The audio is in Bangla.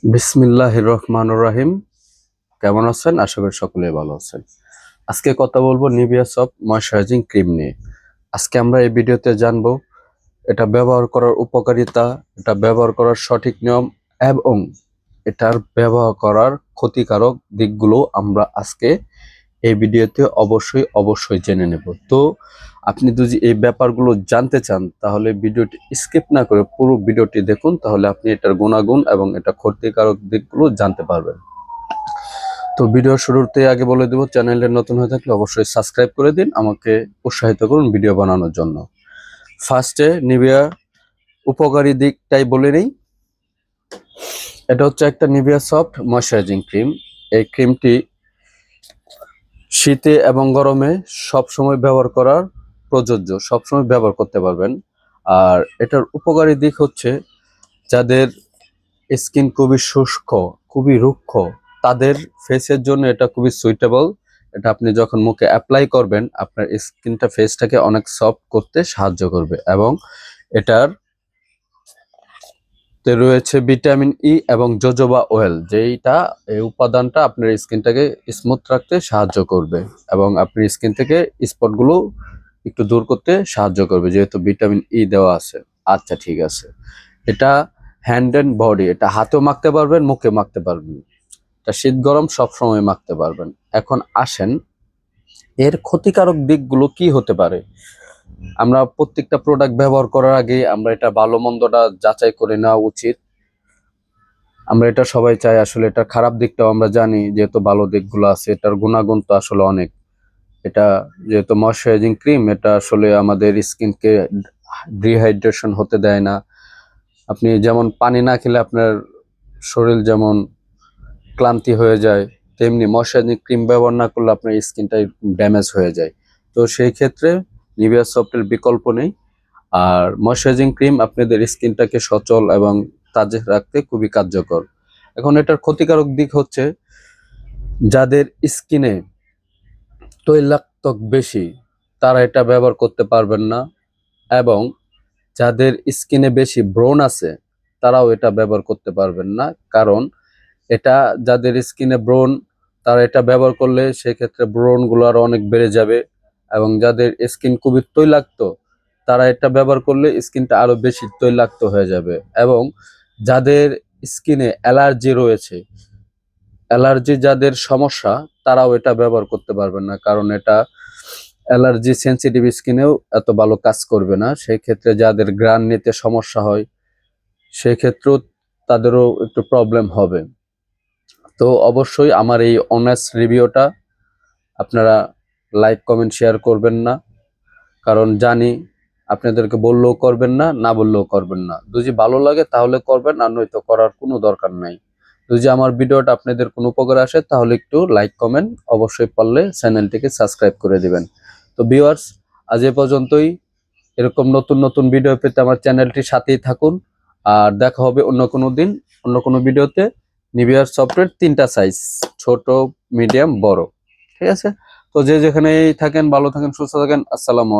বিসমিল্লাহির রহমানির রহিম। কেমন আছেন? আশা করি সকলেই ভালো আছেন। আজকে কথা বলবো নিভিয়া সফট ময়শ্চারাইজিং ক্রিম নিয়ে। আজকে আমরা এই ভিডিওতে জানবো এটা ব্যবহার করার উপকারিতা, এটা ব্যবহার করার সঠিক নিয়ম এবং এটার ব্যবহার করার ক্ষতিকারক দিকগুলো আমরা আজকে এই ভিডিওতে অবশ্যই জেনে নেব। তো আপনি যদি এই ব্যাপারগুলো জানতে চান তাহলে ভিডিওটি স্কিপ না করে পুরো ভিডিওটি দেখুন, তাহলে আপনি এটার গুণাগুণ এবং এটা ক্ষতিকারক দিকগুলো জানতে পারবেন। তো ভিডিও শুরুতে আগে বলে দেব, চ্যানেলে নতুন হয়ে থাকলে অবশ্যই সাবস্ক্রাইব করে দিন, আমাকে উৎসাহিত করুন ভিডিও বানানোর জন্য। ফার্স্টে নিভিয়া উপকারী দিকটাই বলে নেই। এটা হচ্ছে একটা নিভিয়া সফট ময়শ্চারাইজিং ক্রিম। এই ক্রিমটি শীতে এবং গরমে সবসময় ব্যবহার করার প্রযোজ্য, সবসময় ব্যবহার করতে পারবেন। আর এটার উপকারী দিক হচ্ছে যাদের স্কিন খুবই শুষ্ক, খুবই রুক্ষ, তাদের ফেসের জন্য এটা খুবই সুইটেবল। এটা আপনি যখন মুখে অ্যাপ্লাই করবেন আপনার স্কিনটা ফেসটাকে অনেক সফট করতে সাহায্য করবে এবং এটার তে রয়েছে ভিটামিন ই এবং জোজোবা অয়েল, যেইটা এই উপাদানটা আপনার স্কিনটাকে স্মুথ রাখতে সাহায্য করবে এবং আপনার স্কিন থেকে স্পটগুলো একটু দূর করতে সাহায্য করবে, যেহেতু ভিটামিন ই দেওয়া আছে। আচ্ছা, ঠিক আছে। এটা হ্যান্ড অ্যান্ড বডি, এটা হাতেও মাখতে পারবেন, মুখে মাখতে পারবেন, এটা শীত গরম সবসময় মাখতে পারবেন। এখন আসেন এর ক্ষতিকারক দিকগুলো কি হতে পারে। আমরা প্রত্যেকটা প্রোডাক্ট ব্যবহার করার আগে আমরা এটা ভালো মন্দটা যাচাই করে নেওয়া উচিত। আমরা এটা সবাই চাই, আসলে এটা খারাপ দিকটাও আমরা জানি, যেহেতু ভালো দিকগুলো আছে। এটার গুণাগুণ তো আসলে অনেক। এটা যেহেতু ময়শ্চারাইজিং ক্রিম, এটা আসলে আমাদের স্কিনকে ডিহাইড্রেশন হতে দেয় না। আপনি যেমন পানি না খেলে আপনার শরীর যেমন ক্লান্তি হয়ে যায়, তেমনি ময়শ্চারাইজিং ক্রিম ব্যবহার না করলে আপনার স্কিনটা ড্যামেজ হয়ে যায়। তো সেই ক্ষেত্রে নিভিয়া সফটের বিকল্প নেই। আর ময়শ্চারাইজিং ক্রিম আপনাদের স্কিনটাকে সচল এবং তাজা রাখতে খুবই কার্যকর। এখন এটার ক্ষতিকারক দিক হচ্ছে যাদের স্কিনে তৈলাক্ত বেশি তারা এটা ব্যবহার করতে পারবেন না, এবং যাদের স্কিনে বেশি ব্রণ আছে তারাও এটা ব্যবহার করতে পারবেন না। কারণ এটা যাদের স্কিনে ব্রণ, তারা এটা ব্যবহার করলে সেক্ষেত্রে ব্রণগুলো আরো অনেক বেড়ে যাবে, এবং যাদের স্কিন খুবই তৈলাক্ত তারা এটা ব্যবহার করলে স্কিনটা আরো বেশি তৈলাক্ত হয়ে যাবে। এবং যাদের স্কিনে অ্যালার্জি রয়েছে, অ্যালার্জি যাদের সমস্যা, তারাও এটা ব্যবহার করতে পারবেন না, কারণ এটা অ্যালার্জি সেন্সিটিভ স্কিনেও এত ভালো কাজ করবে না। সেই ক্ষেত্রে যাদের ঘ্রাণ নিতে সমস্যা হয় সেই ক্ষেত্রেও তাদেরও একটু প্রবলেম হবে। তো অবশ্যই আমার এই অনেস্ট রিভিউটা আপনারা লাইক কমেন্ট শেয়ার করবেন না, কারণ জানি আপনাদেরকে বললেও করবেন না, না বললেও করবেন না। যদি ভালো লাগে তাহলে করবেন, আর নয়তো করার কোনো দরকার নাই। যদি আমার ভিডিওটা আপনাদের কোনো উপকার আসে তাহলে একটু লাইক কমেন্ট অবশ্যই, পারলে চ্যানেলটিকে সাবস্ক্রাইব করে দিবেন। তো ভিউয়ার্স, আজ এ পর্যন্তই। এরকম নতুন নতুন ভিডিও পেতে আমার চ্যানেলটির সাথেই থাকুন। আর দেখা হবে অন্য কোনো দিন, অন্য কোনো ভিডিওতে। নিভিয়া সফটওয়্যার 3টা সাইজ, ছোট, মিডিয়াম, বড়। ঠিক আছে? তো যে যেখানেই থাকেন ভালো থাকেন, সুস্থ থাকেন। আসসালামু আলাইকুম।